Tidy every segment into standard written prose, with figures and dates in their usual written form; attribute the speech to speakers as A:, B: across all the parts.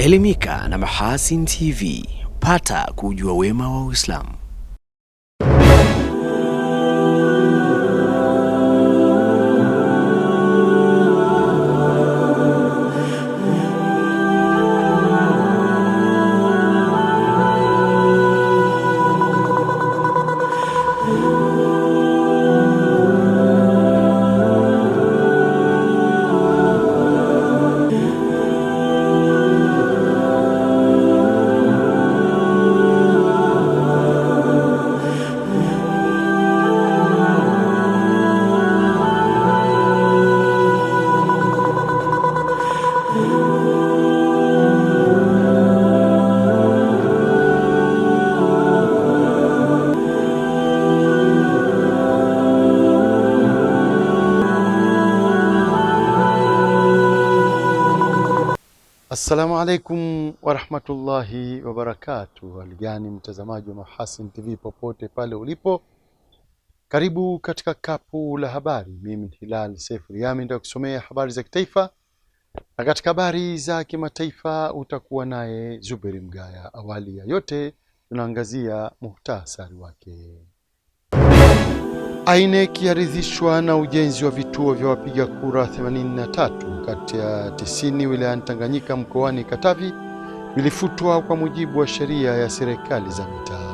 A: Elimika na Mahasin TV, pata kujua wema wa Uislamu.
B: Assalamu alaikum wa rahmatullahi wa barakatuh. Haligani mtazamaji wa Mahasin TV popote pale ulipo, karibu katika kapu la habari. Mimi Hilal Seif Riyami ndio kusomea habari za kitaifa, na katika habari za kimataifa utakuwa naye Zuberi Mgaya. Awali ya yote tunaangazia muhtasari wake. INEC yaridhishwa na ujenzi wa vituo vya wapiga kura 83 kati ya 90 wilayani Tanganyika mkoani Katavi vilifutwa kwa mujibu wa sheria ya serikali za mitaa.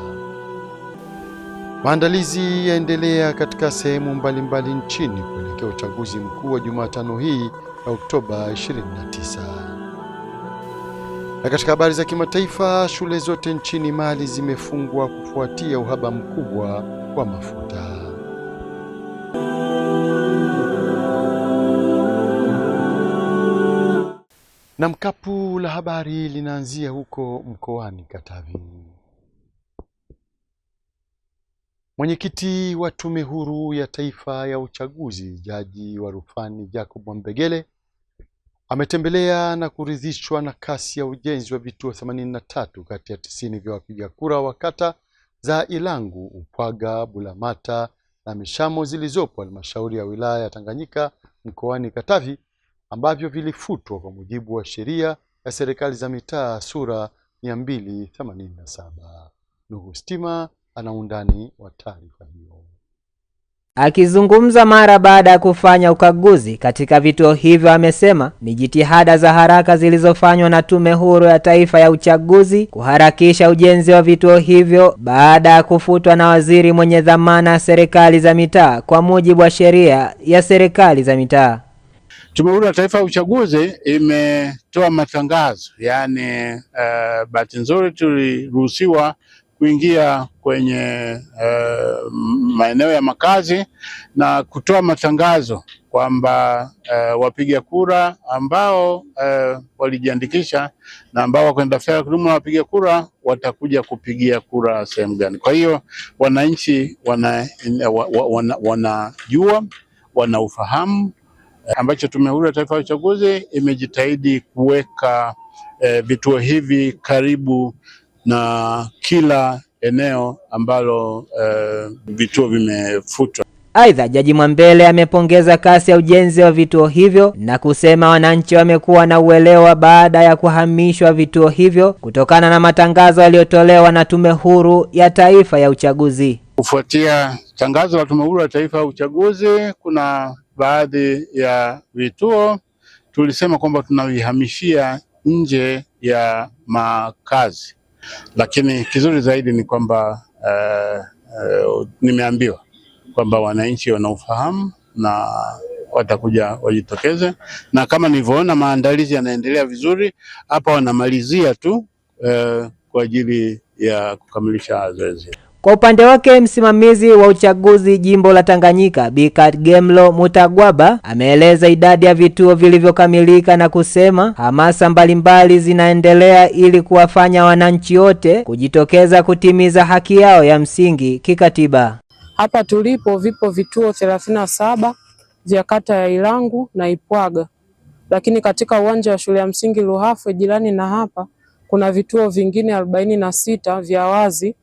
B: Maandalizi yaendelea katika sehemu mbalimbali nchini kuelekea uchaguzi mkuu wa Jumatano hii ya Oktoba 29. Na katika habari za kimataifa, shule zote nchini Mali zimefungwa kufuatia uhaba mkubwa wa mafuta. Na mkapu la habari linaanzia huko mkoani Katavi. Mwenyekiti wa Tume Huru ya Taifa ya Uchaguzi, Jaji wa Rufani Jacob Mwambegele, ametembelea na kuridhishwa na kasi ya ujenzi wa vituo 83 kati ya 90 vya wapiga kura wa kata za Ilangu, Upwaga, Bulamata na Mishamo zilizopo halmashauri ya wilaya ya Tanganyika mkoani Katavi, ambavyo vilifutwa kwa mujibu wa sheria ya serikali za mitaa sura 287. Nuhu Stima ana undani wa taarifa hiyo.
C: Akizungumza mara baada ya kufanya ukaguzi katika vituo hivyo, amesema ni jitihada za haraka zilizofanywa na Tume Huru ya Taifa ya Uchaguzi kuharakisha ujenzi wa vituo hivyo baada ya kufutwa na waziri mwenye dhamana ya serikali za mitaa kwa mujibu wa sheria ya serikali za mitaa.
D: Tume Huru ya Taifa ya Uchaguzi imetoa matangazo, yani bahati nzuri tuliruhusiwa kuingia kwenye maeneo ya makazi na kutoa matangazo kwamba wapiga kura ambao walijiandikisha na ambao wako na daftari la kudumu la wapiga kura watakuja kupigia kura sehemu gani. Kwa hiyo wananchi wanajua, wanaufahamu ambacho Tume Huru ya Taifa ya Uchaguzi imejitahidi kuweka vituo hivi karibu na kila eneo ambalo vituo vimefutwa.
C: Aidha, Jaji Mwambele amepongeza kasi ya ujenzi wa vituo hivyo na kusema wananchi wamekuwa na uelewa baada ya kuhamishwa vituo hivyo kutokana na matangazo yaliyotolewa na Tume Huru ya Taifa ya Uchaguzi.
D: Kufuatia tangazo la Tume Huru ya Taifa ya Uchaguzi, kuna baadhi ya vituo tulisema kwamba tunavihamishia nje ya makazi, lakini kizuri zaidi ni kwamba nimeambiwa kwamba wananchi wanaufahamu na watakuja wajitokeze, na kama nilivyoona maandalizi yanaendelea vizuri hapa, wanamalizia tu kwa ajili ya kukamilisha zoezi.
C: Kwa upande wake, msimamizi wa uchaguzi jimbo la Tanganyika Bikagemlo Mutagwaba ameeleza idadi ya vituo vilivyokamilika na kusema hamasa mbalimbali zinaendelea ili kuwafanya wananchi wote kujitokeza kutimiza haki yao ya msingi kikatiba.
E: Hapa tulipo vipo vituo 37 vya kata ya Ilangu na Ipwaga, lakini katika uwanja wa shule ya msingi Luhafwe jirani na hapa kuna vituo vingine 46 vya wazi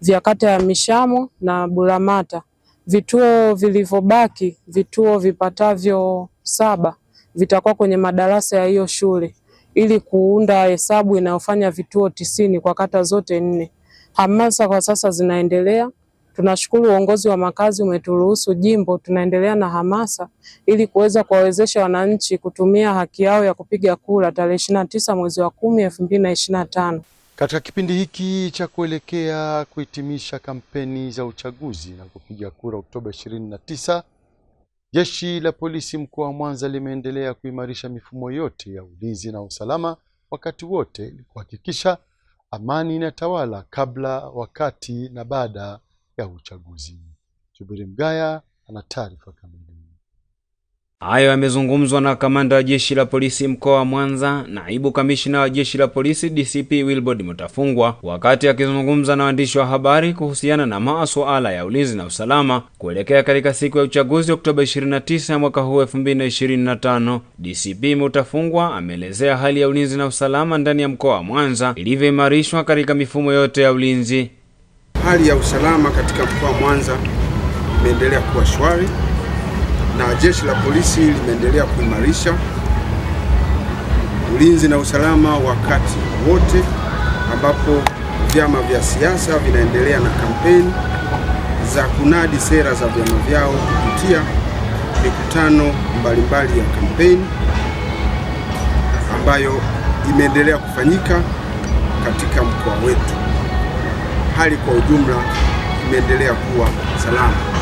E: vya kata ya Mishamo na Bulamata. Vituo vilivyobaki, vituo vipatavyo 7 vitakuwa kwenye madarasa ya hiyo shule. ili kuunda hesabu inayofanya vituo 90 kwa kata zote 4. Hamasa kwa sasa zinaendelea. Tunashukuru uongozi wa makazi umeturuhusu jimbo, tunaendelea na hamasa ili kuweza kuwawezesha wananchi kutumia haki yao ya kupiga kura tarehe 29 mwezi wa 10 2025.
B: Katika kipindi hiki cha kuelekea kuhitimisha kampeni za uchaguzi na kupiga kura Oktoba 29, Jeshi la Polisi mkoa wa Mwanza limeendelea kuimarisha mifumo yote ya ulinzi na usalama wakati wote ili kuhakikisha amani inatawala kabla, wakati na baada ya uchaguzi. Zuberi Mgaya ana taarifa kamili.
F: Hayo yamezungumzwa na kamanda wa Jeshi la Polisi mkoa wa Mwanza, naibu kamishna wa Jeshi la Polisi DCP Wilbord Mutafungwa, wakati akizungumza na waandishi wa habari kuhusiana na masuala ya ulinzi na usalama kuelekea katika siku ya uchaguzi Oktoba 29 mwaka huu 2025. DCP Mutafungwa ameelezea hali ya ulinzi na usalama ndani ya mkoa wa Mwanza ilivyoimarishwa katika mifumo yote ya ulinzi.
G: Hali ya usalama katika mkoa wa Mwanza imeendelea kuwa shwari na Jeshi la Polisi limeendelea kuimarisha ulinzi na usalama wakati wote, ambapo vyama vya siasa vinaendelea na kampeni za kunadi sera za vyama vyao kupitia mikutano mbalimbali ya kampeni ambayo imeendelea kufanyika katika mkoa wetu. Hali kwa ujumla imeendelea kuwa salama.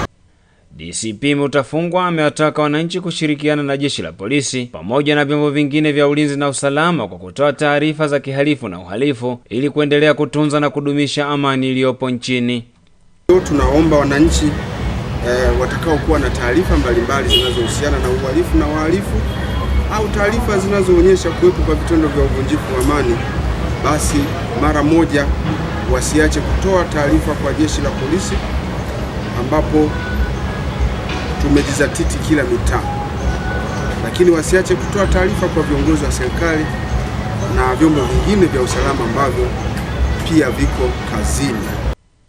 F: DCP Mutafungwa amewataka wananchi kushirikiana na Jeshi la Polisi pamoja na vyombo vingine vya ulinzi na usalama kwa kutoa taarifa za kihalifu na uhalifu ili kuendelea kutunza na kudumisha amani iliyopo nchini.
G: Tunaomba wananchi watakao kuwa na taarifa mbalimbali zinazohusiana na uhalifu na wahalifu au taarifa zinazoonyesha kuwepo kwa vitendo vya uvunjifu wa amani, basi mara moja wasiache kutoa taarifa kwa Jeshi la Polisi, ambapo tumejizatiti kila mitaa, lakini wasiache kutoa taarifa kwa viongozi wa serikali na vyombo vingine vya usalama ambavyo pia viko kazini.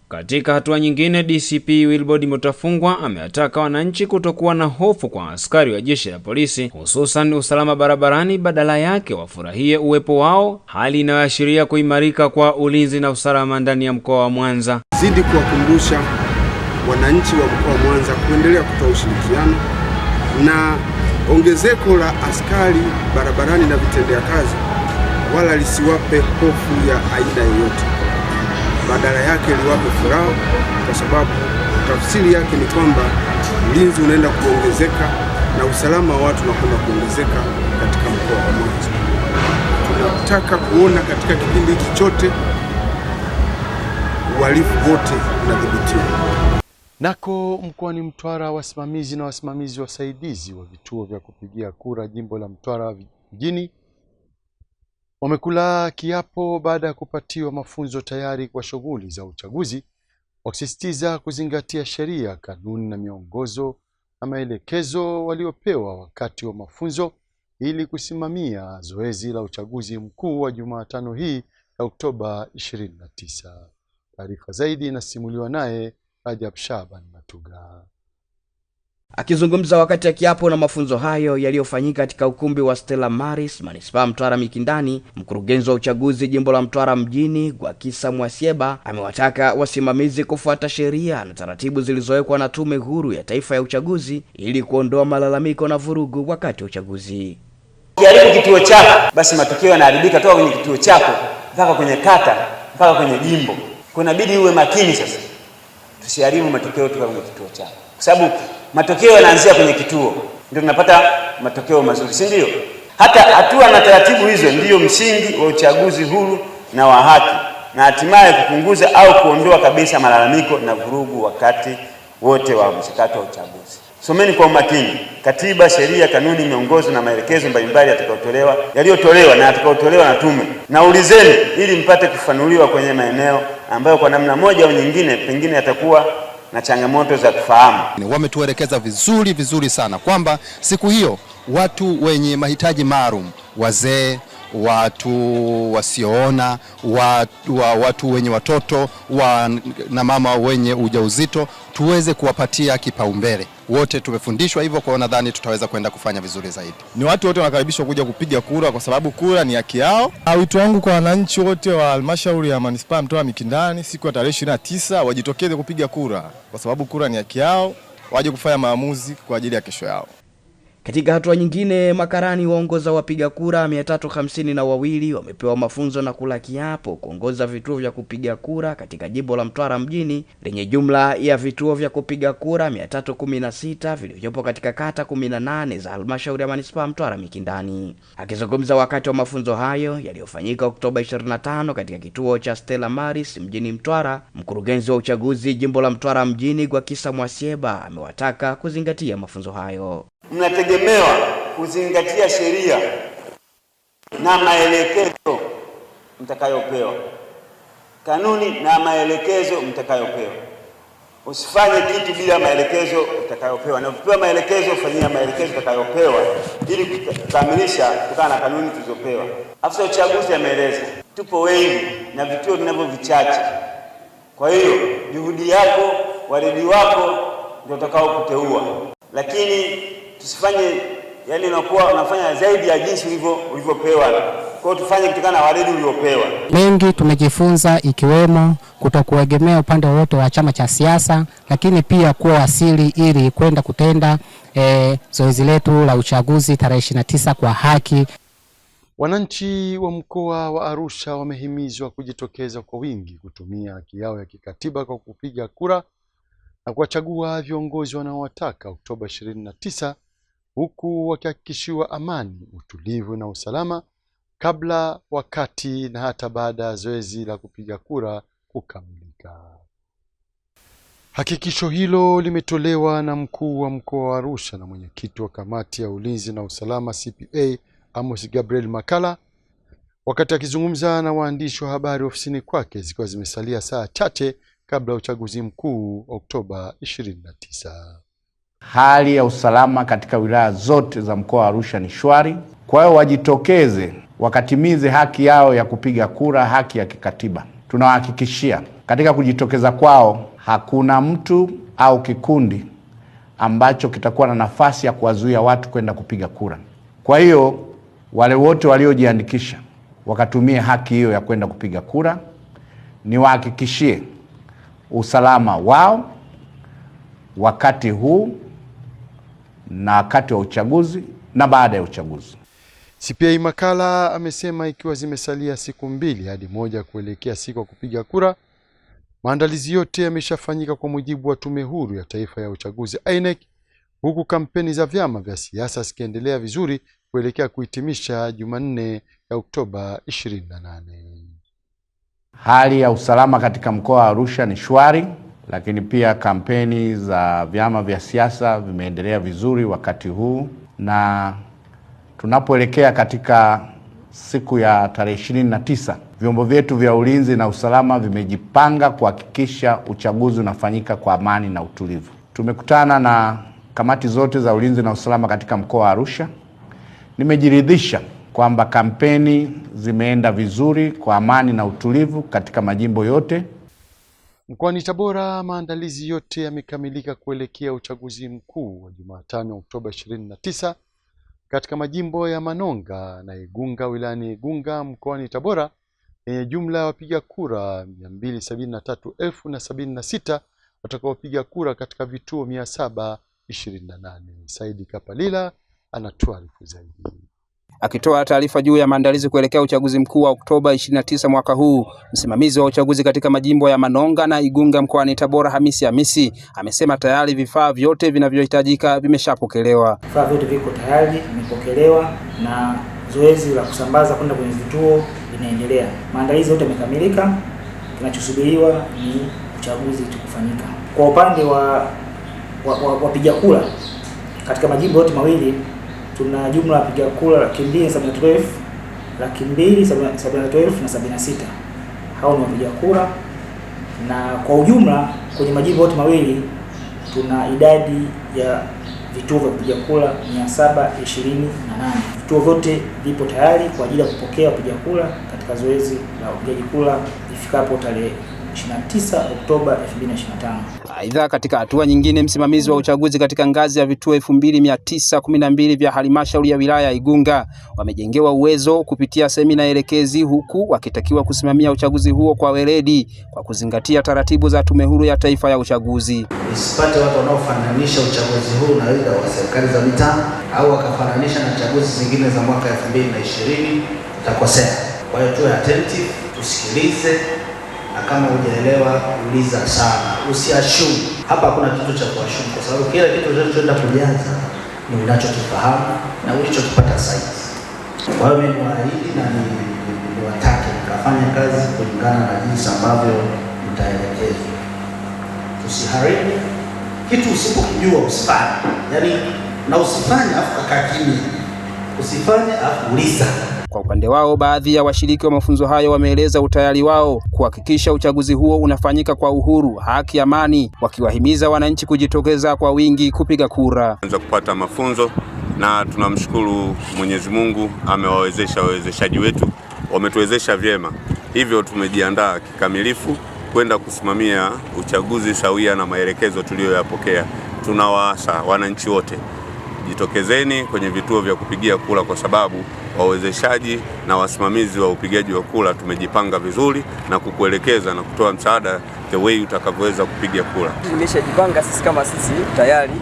F: Katika hatua nyingine, DCP Wilbord Mutafungwa amewataka wananchi kutokuwa na hofu kwa askari wa Jeshi la Polisi, hususan usalama barabarani, badala yake wafurahie uwepo wao, hali inayoashiria kuimarika kwa ulinzi na usalama ndani ya mkoa wa Mwanza.
G: Zidi kuwakumbusha wananchi wa mkoa wa Mwanza kuendelea kutoa ushirikiano na ongezeko la askari barabarani na vitendea kazi wala lisiwape hofu ya aina yoyote, badala yake liwape furaha, kwa sababu tafsiri yake ni kwamba ulinzi unaenda kuongezeka na usalama wa watu unakwenda kuongezeka katika mkoa wa Mwanza. Tunataka kuona katika kipindi hiki chote uhalifu wote unadhibitiwa.
B: Nako mkoani Mtwara, wasimamizi na wasimamizi wasaidizi wa vituo vya kupigia kura jimbo la Mtwara mjini wamekula kiapo baada ya kupatiwa mafunzo tayari kwa shughuli za uchaguzi, wakisisitiza kuzingatia sheria, kanuni na miongozo na maelekezo waliopewa wakati wa mafunzo ili kusimamia zoezi la uchaguzi mkuu wa Jumatano hii ya Oktoba 29. Taarifa zaidi inasimuliwa naye Rajab Shaban Matuga.
H: Akizungumza wakati ya kiapo na mafunzo hayo yaliyofanyika katika ukumbi wa Stella Maris, Manispaa Mtwara Mikindani, mkurugenzi wa uchaguzi jimbo la Mtwara mjini Gwakisa Mwasieba amewataka wasimamizi kufuata sheria na taratibu zilizowekwa na Tume Huru ya Taifa ya Uchaguzi ili kuondoa malalamiko na vurugu wakati wa uchaguzi.
I: Jaribu kituo chako, basi matokeo yanaharibika toka kwenye kituo chako mpaka kwenye kata mpaka kwenye jimbo. Kunabidi uwe makini sasa. Tusiharibu matokeo toka kwenye kituo chako, kwa sababu matokeo yanaanzia kwenye kituo, ndio tunapata matokeo mazuri, si ndio? Hata hatua na taratibu hizo ndio msingi wa uchaguzi huru na wa haki, na hatimaye kupunguza au kuondoa kabisa malalamiko na vurugu wakati wote wa mchakato wa uchaguzi. Someni kwa umakini katiba, sheria, kanuni, miongozo na maelekezo mbalimbali yaliyotolewa na yatakayotolewa na tume, na ulizeni ili mpate kufanuliwa kwenye maeneo ambayo kwa namna moja au nyingine pengine yatakuwa na changamoto za kufahamu.
J: Wametuelekeza vizuri sana kwamba siku hiyo watu wenye mahitaji maalum, wazee, watu wasioona, watu wenye watoto, na mama wenye ujauzito, tuweze kuwapatia kipaumbele. Wote tumefundishwa hivyo, kwa nadhani tutaweza kwenda kufanya vizuri zaidi.
K: Ni watu wote wanakaribishwa kuja kupiga kura kwa sababu kura ni haki yao. Wito wangu kwa wananchi wote wa halmashauri ya manispaa Mtwara Mikindani, siku ya tarehe 29 wajitokeze kupiga kura kwa sababu kura ni haki yao, waje kufanya maamuzi kwa ajili ya kesho yao.
H: Katika hatua nyingine, makarani waongoza wapiga kura 352 wamepewa mafunzo na kula kiapo kuongoza vituo vya kupiga kura katika jimbo la Mtwara mjini lenye jumla ya vituo vya kupiga kura 316 vilivyopo katika kata 18 za halmashauri ya manispaa Mtwara Mikindani. Akizungumza wakati wa mafunzo hayo yaliyofanyika Oktoba 25 katika kituo cha Stella Maris mjini Mtwara, mkurugenzi wa uchaguzi jimbo la Mtwara mjini Gwakisa Mwasieba amewataka kuzingatia mafunzo hayo.
I: Mnategemewa kuzingatia sheria na maelekezo mtakayopewa, kanuni na maelekezo mtakayopewa. Usifanye kitu bila maelekezo utakayopewa, na ukipewa maelekezo fanyia maelekezo utakayopewa ili kukamilisha kutokana na kanuni tulizopewa. Afisa uchaguzi ameeleza tupo wengi na vituo vinavyo vichache, kwa hiyo juhudi yako, waledi wako ndio utakao kuteua, lakini tusifanye yani unafanya zaidi ya jinsi ulivyopewa. Kwa hiyo tufanye kutokana na waledi uliopewa.
L: Mengi tumejifunza, ikiwemo kutokuegemea upande wote wa chama cha siasa, lakini pia kuwa asili ili kwenda kutenda zoezi letu la uchaguzi tarehe 29 kwa haki.
B: Wananchi wa mkoa wa Arusha wamehimizwa kujitokeza kwa wingi kutumia haki yao ya kikatiba kwa kupiga kura na kuwachagua viongozi wanaowataka Oktoba 29, huku wakihakikishiwa amani, utulivu na usalama kabla, wakati na hata baada ya zoezi la kupiga kura kukamilika. Hakikisho hilo limetolewa na mkuu wa mkoa wa Arusha na mwenyekiti wa kamati ya ulinzi na usalama CPA Amos Gabriel Makala wakati akizungumza na waandishi wa habari ofisini kwake zikiwa zimesalia saa chache kabla ya uchaguzi mkuu Oktoba 29.
D: Hali ya usalama katika wilaya zote za mkoa wa Arusha ni shwari. Kwa hiyo wajitokeze wakatimize haki yao ya kupiga kura, haki ya kikatiba. Tunawahakikishia katika kujitokeza kwao hakuna mtu au kikundi ambacho kitakuwa na nafasi ya kuwazuia watu kwenda kupiga kura. Kwa hiyo wale wote waliojiandikisha wakatumie haki hiyo ya kwenda kupiga kura. Niwahakikishie usalama wao wakati huu na wakati wa uchaguzi na baada ya uchaguzi.
B: CPA Makala amesema ikiwa zimesalia siku 2 hadi 1 kuelekea siku ya kupiga kura, maandalizi yote yameshafanyika kwa mujibu wa Tume Huru ya Taifa ya Uchaguzi INEC, huku kampeni za vyama vya siasa zikiendelea vizuri kuelekea kuhitimisha Jumanne ya Oktoba 28.
D: Hali ya usalama katika mkoa wa Arusha ni shwari, lakini pia kampeni za vyama vya siasa vimeendelea vizuri wakati huu, na tunapoelekea katika siku ya tarehe 29, vyombo vyetu vya ulinzi na usalama vimejipanga kuhakikisha uchaguzi unafanyika kwa amani na utulivu. Tumekutana na kamati zote za ulinzi na usalama katika mkoa wa Arusha. Nimejiridhisha kwamba kampeni zimeenda vizuri kwa amani na utulivu katika majimbo yote.
B: Mkoani Tabora, maandalizi yote yamekamilika kuelekea uchaguzi mkuu wa Jumatano Oktoba 29 katika majimbo ya Manonga na Igunga wilayani Igunga mkoani Tabora, yenye jumla ya wapiga kura 273,076 watakaopiga kura katika vituo 728. Saidi Kapalila anatuarifu zaidi.
M: Akitoa taarifa juu ya maandalizi kuelekea uchaguzi mkuu wa Oktoba 29 mwaka huu, msimamizi wa uchaguzi katika majimbo ya Manonga na Igunga mkoani Tabora, Hamisi, amesema tayari vifaa vyote vinavyohitajika vimeshapokelewa.
N: Vifaa vyote viko tayari, vimepokelewa na zoezi la kusambaza kwenda kwenye vituo linaendelea. Maandalizi yote yamekamilika, kinachosubiriwa ni uchaguzi kufanyika. Kwa upande wa wapiga kura katika majimbo yote mawili, tuna jumla ya wapiga kura 273,273,076. Hao ni wapiga kura, na kwa ujumla kwenye majimbo yote mawili tuna idadi ya vituo vya kupiga kura 728. Vituo vyote vipo tayari kwa ajili ya kupokea wapiga kura katika zoezi la upigaji kura ifikapo tarehe 29 Oktoba 2025.
M: Aidha, katika hatua nyingine, msimamizi wa uchaguzi katika ngazi ya vituo 2912 vya halmashauri ya wilaya ya Igunga wamejengewa uwezo kupitia semina elekezi, huku wakitakiwa kusimamia uchaguzi huo kwa weledi kwa kuzingatia taratibu za Tume Huru ya Taifa ya Uchaguzi.
O: Isipate watu wanaofananisha uchaguzi huu na ile wa serikali za mitaa au wakafananisha na chaguzi zingine za mwaka 2020, utakosea. Kwa hiyo tuwe attentive, tusikilize, na kama hujaelewa uliza sana, usiashumu. Hapa hakuna kitu cha kuashumu, kwa sababu kila kitu unachoenda kujaza ni unachokifahamu na ulichokipata sasa. Kwa hiyo mimi naahidi na niwatake mkafanye kazi kulingana na jinsi ambavyo mtaelekezwa. Usiharibu kitu usipokijua, usifanye. Yaani na usifanye afu kaa kimya. Usifanye afu uliza.
M: Kwa upande wao, baadhi ya washiriki wa mafunzo hayo wameeleza utayari wao kuhakikisha uchaguzi huo unafanyika kwa uhuru, haki, amani, wakiwahimiza wananchi kujitokeza kwa wingi kupiga kura.
P: Tunaanza kupata mafunzo na tunamshukuru Mwenyezi Mungu, amewawezesha wawezeshaji wetu, wametuwezesha vyema. Hivyo tumejiandaa kikamilifu kwenda kusimamia uchaguzi sawia na maelekezo tuliyoyapokea. Tunawaasa wananchi wote, jitokezeni kwenye vituo vya kupigia kura, kwa sababu wawezeshaji na wasimamizi wa upigaji wa kura tumejipanga vizuri na kukuelekeza na kutoa msaada the way utakavyoweza kupiga kura.
Q: Tumeshajipanga sisi kama sisi tayari,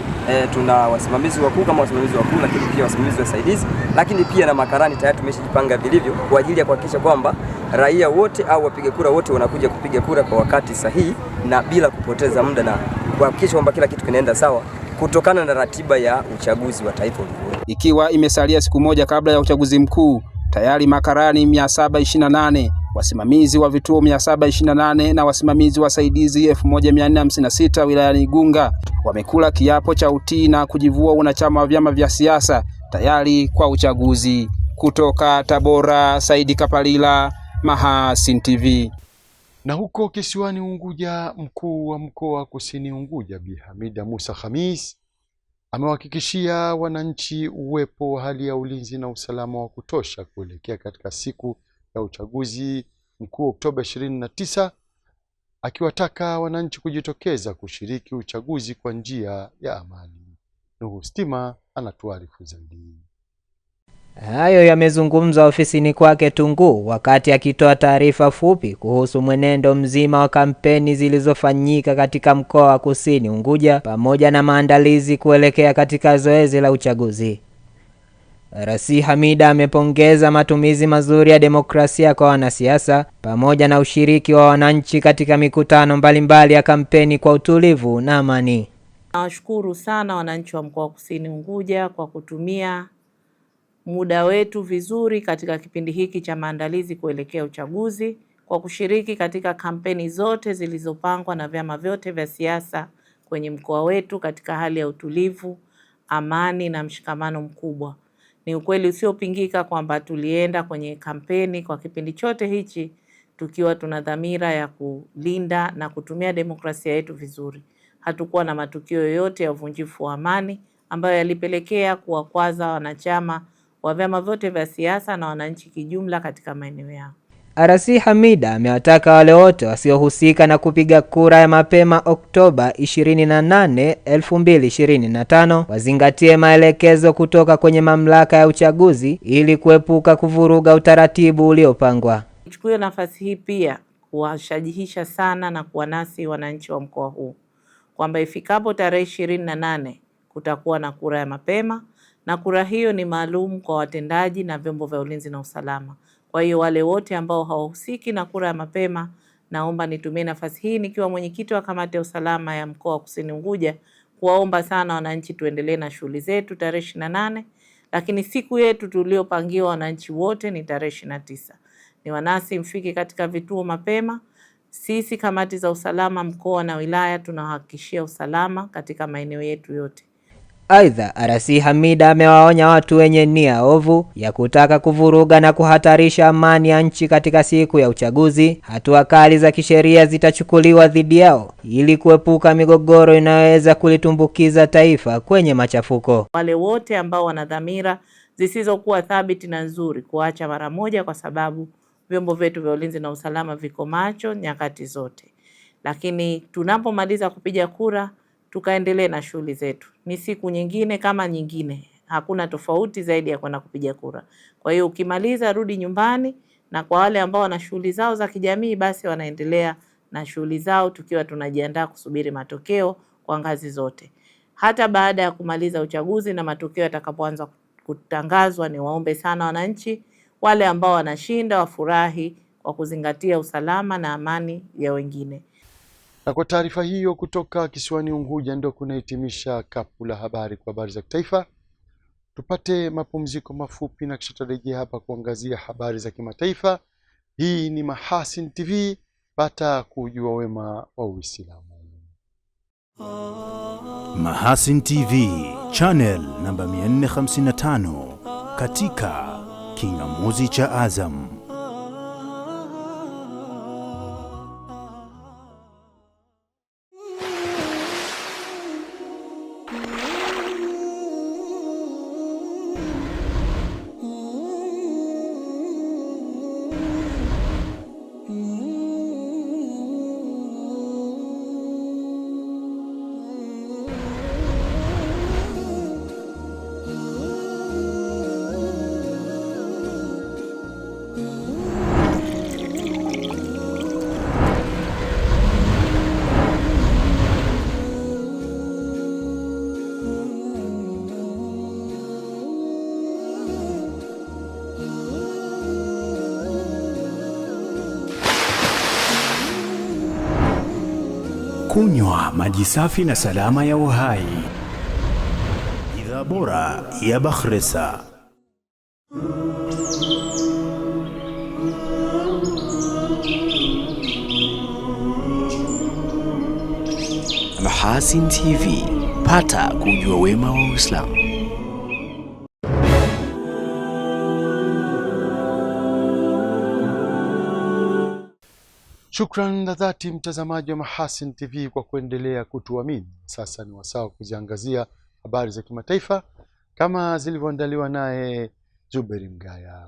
Q: tuna wasimamizi wakuu kama wasimamizi wakuu, lakini pia wasimamizi wasaidizi, lakini pia na makarani tayari tumeshajipanga vilivyo kwa ajili ya kuhakikisha kwamba raia wote au wapiga kura wote wanakuja kupiga kura kwa wakati sahihi na bila kupoteza muda, na kuhakikisha kwamba kila kitu kinaenda sawa kutokana na ratiba ya uchaguzi wa taifa.
M: Ikiwa imesalia siku moja kabla ya uchaguzi mkuu, tayari makarani 728, wasimamizi wa vituo 728 na wasimamizi wasaidizi 1456 wilayani Igunga wamekula kiapo cha utii na kujivua wanachama wa vyama vya siasa tayari kwa uchaguzi. Kutoka Tabora, Saidi Kapalila, Mahasin TV.
B: Na huko kisiwani Unguja, mkuu wa mkoa wa Kusini Unguja Bi Hamida Musa Khamis amewahakikishia wananchi uwepo wa hali ya ulinzi na usalama wa kutosha kuelekea katika siku ya uchaguzi mkuu Oktoba 29, akiwataka wananchi kujitokeza kushiriki uchaguzi kwa njia ya amani. Nuhu Stima anatuarifu zaidi.
C: Hayo yamezungumzwa ofisini kwake Tunguu wakati akitoa taarifa fupi kuhusu mwenendo mzima wa kampeni zilizofanyika katika mkoa wa Kusini Unguja pamoja na maandalizi kuelekea katika zoezi la uchaguzi. Rais Hamida amepongeza matumizi mazuri ya demokrasia kwa wanasiasa pamoja na ushiriki wa wananchi katika mikutano mbalimbali ya kampeni kwa utulivu na amani.
R: Nawashukuru sana wananchi wa mkoa wa Kusini Unguja kwa kutumia muda wetu vizuri katika kipindi hiki cha maandalizi kuelekea uchaguzi, kwa kushiriki katika kampeni zote zilizopangwa na vyama vyote vya siasa kwenye mkoa wetu katika hali ya utulivu, amani na mshikamano mkubwa. Ni ukweli usiopingika kwamba tulienda kwenye kampeni kwa kipindi chote hichi tukiwa tuna dhamira ya kulinda na kutumia demokrasia yetu vizuri. Hatukuwa na matukio yoyote ya uvunjifu wa amani ambayo yalipelekea kuwakwaza wanachama wa vyama vyote vya siasa na wananchi kijumla katika maeneo yao.
C: Rais Hamida amewataka wale wote wasiohusika na kupiga kura ya mapema Oktoba 28, 2025 wazingatie maelekezo kutoka kwenye mamlaka ya uchaguzi ili kuepuka kuvuruga utaratibu uliopangwa.
R: Nichukue nafasi hii pia kuwashajihisha sana na kuwanasi wananchi wa mkoa huu kwamba ifikapo tarehe 28 kutakuwa na kura ya mapema, na kura hiyo ni maalum kwa watendaji na vyombo vya ulinzi na usalama. Kwa hiyo wale wote ambao hawahusiki na kura ya mapema, naomba nitumie nafasi hii nikiwa mwenyekiti wa kamati ya usalama ya mkoa wa Kusini Unguja kuwaomba sana wananchi tuendelee na shughuli zetu tarehe 28, lakini siku yetu tuliopangiwa wananchi wote ni tarehe 29. Ni wanasi mfike katika vituo mapema. Sisi kamati za usalama mkoa na wilaya tunahakikishia usalama katika maeneo yetu yote.
C: Aidha, RC Hamida amewaonya watu wenye nia ovu ya kutaka kuvuruga na kuhatarisha amani ya nchi katika siku ya uchaguzi. Hatua kali za kisheria zitachukuliwa dhidi yao ili kuepuka migogoro inayoweza kulitumbukiza taifa kwenye machafuko.
R: Wale wote ambao wana dhamira zisizokuwa thabiti na nzuri kuacha mara moja, kwa sababu vyombo vyetu vya ulinzi na usalama viko macho nyakati zote. Lakini tunapomaliza kupiga kura tukaendelee na shughuli zetu. Ni siku nyingine kama nyingine. Hakuna tofauti zaidi ya kwenda kupiga kura. Kwa hiyo ukimaliza rudi nyumbani, na kwa wale ambao wana shughuli zao za kijamii basi wanaendelea na shughuli zao, tukiwa tunajiandaa kusubiri matokeo kwa ngazi zote. Hata baada ya kumaliza uchaguzi na matokeo yatakapoanza kutangazwa, ni waombe sana wananchi wale ambao wanashinda wafurahi kwa kuzingatia usalama na amani ya wengine.
B: Na kwa taarifa hiyo kutoka kisiwani Unguja ndio kunahitimisha kapu la habari kwa habari za kitaifa. Tupate mapumziko mafupi na kisha tutarejea hapa kuangazia habari za kimataifa. Hii ni Mahasin TV, pata kujua wema wa Uislamu.
S: Mahasin TV, channel namba 455 katika kingamuzi cha Azam. Kunywa maji safi na salama ya uhai. Bidhaa bora ya Bakhresa.
A: Mahasin TV, pata kujua wema wa Uislamu.
B: Shukran na dhati mtazamaji wa Mahasin TV kwa kuendelea kutuamini. Sasa ni wasaa kuziangazia habari za kimataifa kama zilivyoandaliwa naye Zuberi Mgaya.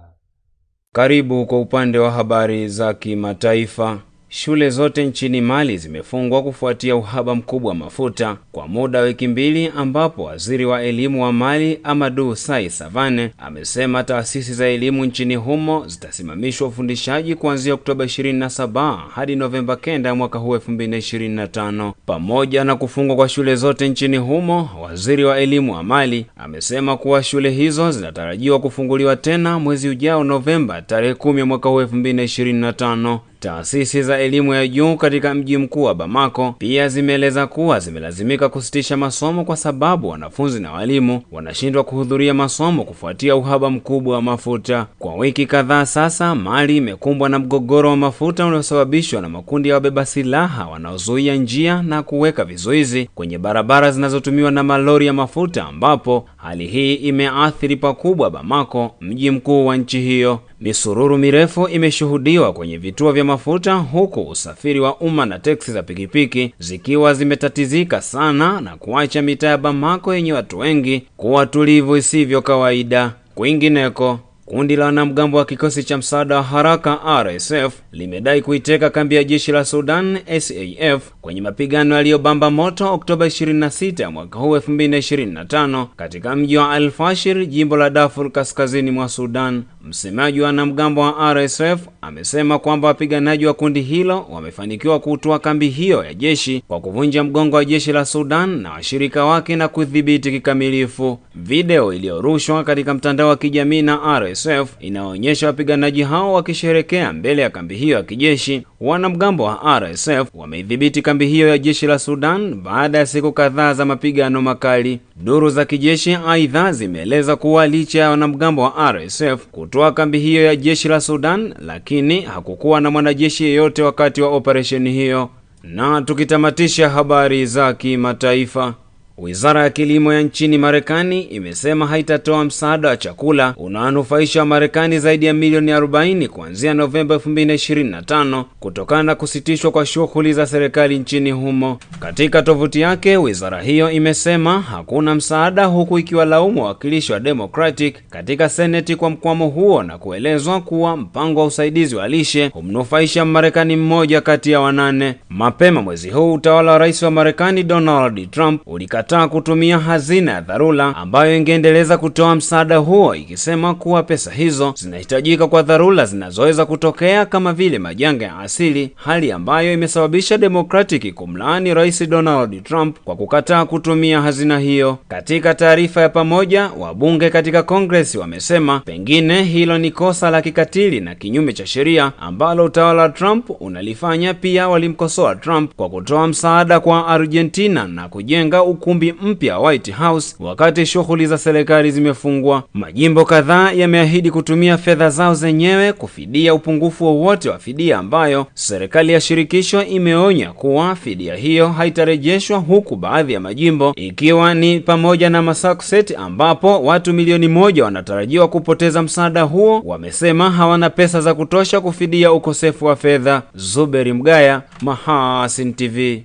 F: Karibu kwa upande wa habari za kimataifa. Shule zote nchini Mali zimefungwa kufuatia uhaba mkubwa wa mafuta kwa muda wa wiki mbili, ambapo waziri wa elimu wa Mali Amadou Sai Savane amesema taasisi za elimu nchini humo zitasimamishwa ufundishaji kuanzia Oktoba 27 hadi Novemba 9 mwaka huu 2025. Pamoja na kufungwa kwa shule zote nchini humo, waziri wa elimu wa Mali amesema kuwa shule hizo zinatarajiwa kufunguliwa tena mwezi ujao Novemba tarehe 10 mwaka huu 2025. Taasisi za elimu ya juu katika mji mkuu wa Bamako pia zimeeleza kuwa zimelazimika kusitisha masomo kwa sababu wanafunzi na walimu wanashindwa kuhudhuria masomo kufuatia uhaba mkubwa wa mafuta. Kwa wiki kadhaa sasa, Mali imekumbwa na mgogoro wa mafuta uliosababishwa na makundi ya wabeba silaha wanaozuia njia na kuweka vizuizi kwenye barabara zinazotumiwa na malori ya mafuta, ambapo hali hii imeathiri pakubwa Bamako, mji mkuu wa nchi hiyo. Misururu mirefu imeshuhudiwa kwenye vituo vya mafuta, huku usafiri wa umma na teksi za pikipiki zikiwa zimetatizika sana na kuacha mitaa ya Bamako yenye watu wengi kuwa tulivu isivyo kawaida. Kwingineko, kundi la wanamgambo wa kikosi cha msaada wa haraka RSF limedai kuiteka kambi ya jeshi la Sudan SAF kwenye mapigano yaliyobamba moto Oktoba 26 mwaka huu 2025 katika mji wa Al-Fashir, jimbo la Darfur kaskazini mwa Sudan. Msemaji wa wanamgambo wa RSF amesema kwamba wapiganaji wa kundi hilo wamefanikiwa kutoa kambi hiyo ya jeshi kwa kuvunja mgongo wa jeshi la Sudan na washirika wake na kudhibiti kikamilifu. Video iliyorushwa katika mtandao wa kijamii na RSF inaonyesha wapiganaji hao wakisherekea mbele ya kambi hiyo ya kijeshi. Wanamgambo wa RSF wameidhibiti kambi hiyo ya jeshi la Sudan baada ya siku kadhaa za mapigano makali. Duru za kijeshi aidha zimeeleza kuwa licha ya wanamgambo wa RSF kutoa kambi hiyo ya jeshi la Sudan, lakini hakukuwa na mwanajeshi yeyote wakati wa operesheni hiyo. Na tukitamatisha habari za kimataifa, Wizara ya kilimo ya nchini Marekani imesema haitatoa msaada wa chakula unaonufaisha wa Marekani zaidi ya milioni 40 kuanzia Novemba 2025 kutokana na kusitishwa kwa shughuli za serikali nchini humo. Katika tovuti yake, wizara hiyo imesema hakuna msaada, huku ikiwalaumu wawakilishi wa Democratic katika Seneti kwa mkwamo huo na kuelezwa kuwa mpango wa usaidizi wa lishe humnufaisha Marekani mmoja kati ya 8. Mapema mwezi huu utawala wa Rais wa Marekani Donald Trump ulikataa kutumia hazina ya dharura ambayo ingeendeleza kutoa msaada huo, ikisema kuwa pesa hizo zinahitajika kwa dharura zinazoweza kutokea kama vile majanga ya asili, hali ambayo imesababisha Democratic kumlaani Rais Donald Trump kwa kukataa kutumia hazina hiyo. Katika taarifa ya pamoja, wabunge katika Congress wamesema pengine hilo ni kosa la kikatili na kinyume cha sheria ambalo utawala wa Trump unalifanya. Pia walimkosoa Trump kwa kutoa msaada kwa Argentina na kujenga ukumbi mpya White House wakati shughuli za serikali zimefungwa. Majimbo kadhaa yameahidi kutumia fedha zao zenyewe kufidia upungufu wowote wa fidia ambayo serikali ya shirikisho imeonya kuwa fidia hiyo haitarejeshwa, huku baadhi ya majimbo ikiwa ni pamoja na Massachusetts ambapo watu milioni 1 wanatarajiwa kupoteza msaada huo, wamesema hawana pesa za kutosha kufidia ukosefu wa fedha. Zuberi Mgaya, Mahasin TV.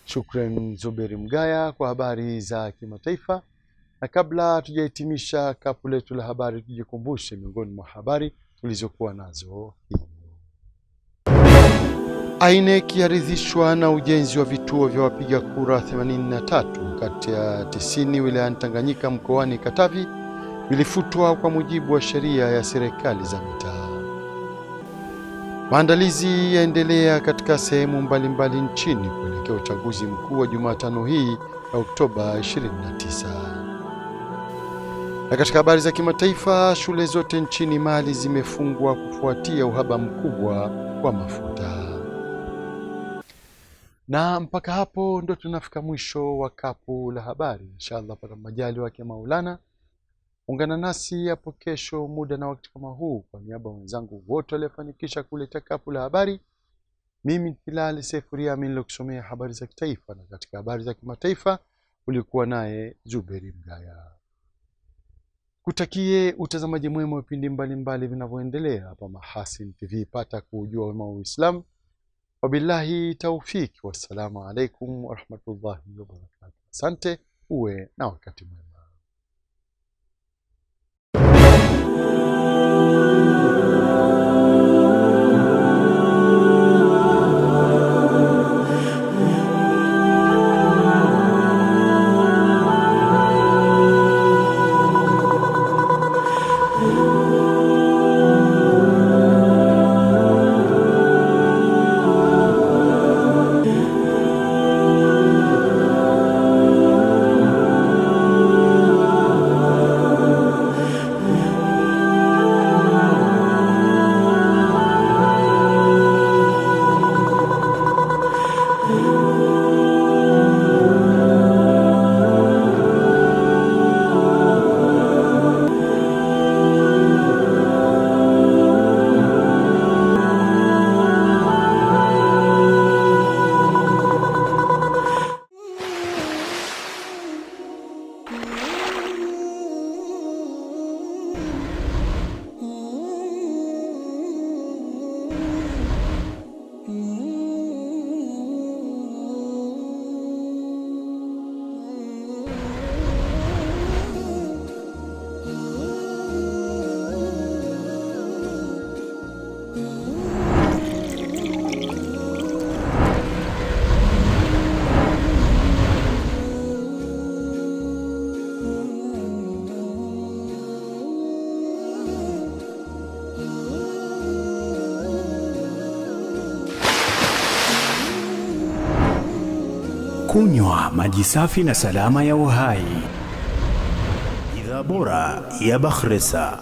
B: Shukran Zuberi Mgaya kwa habari za kimataifa. Na kabla tujahitimisha kapu letu la habari, tujikumbushe miongoni mwa habari tulizokuwa nazo. INEC yaridhishwa na ujenzi wa vituo vya wapiga kura 83 kati ya 90 wilayani Tanganyika mkoani Katavi vilifutwa kwa mujibu wa sheria ya serikali za mitaa. Maandalizi yaendelea katika sehemu mbalimbali nchini kuelekea uchaguzi mkuu wa Jumatano hii ya Oktoba 29. Na katika habari za kimataifa, shule zote nchini Mali zimefungwa kufuatia uhaba mkubwa wa mafuta. Na mpaka hapo ndo tunafika mwisho wa kapu la habari. Inshallah pata majali wake Maulana. Ungana nasi hapo kesho muda na wakati kama huu. Kwa niaba wenzangu wote waliofanikisha kuleta kapu la habari, mimi Hilali Sefuria nilokusomea habari za kitaifa, na katika habari za kimataifa ulikuwa naye Zuberi Mgaya. Kutakie utazamaji mwema wa vipindi mbalimbali vinavyoendelea hapa Mahasin TV. Pata kujua wema wa Uislamu. Wabillahi taufiki, wassalamu alaikum warahmatullahi wabarakatuh. Asante, uwe na wakati mwema.
S: Kunywa maji safi na salama ya uhai. Bidhaa bora ya Bakhresa.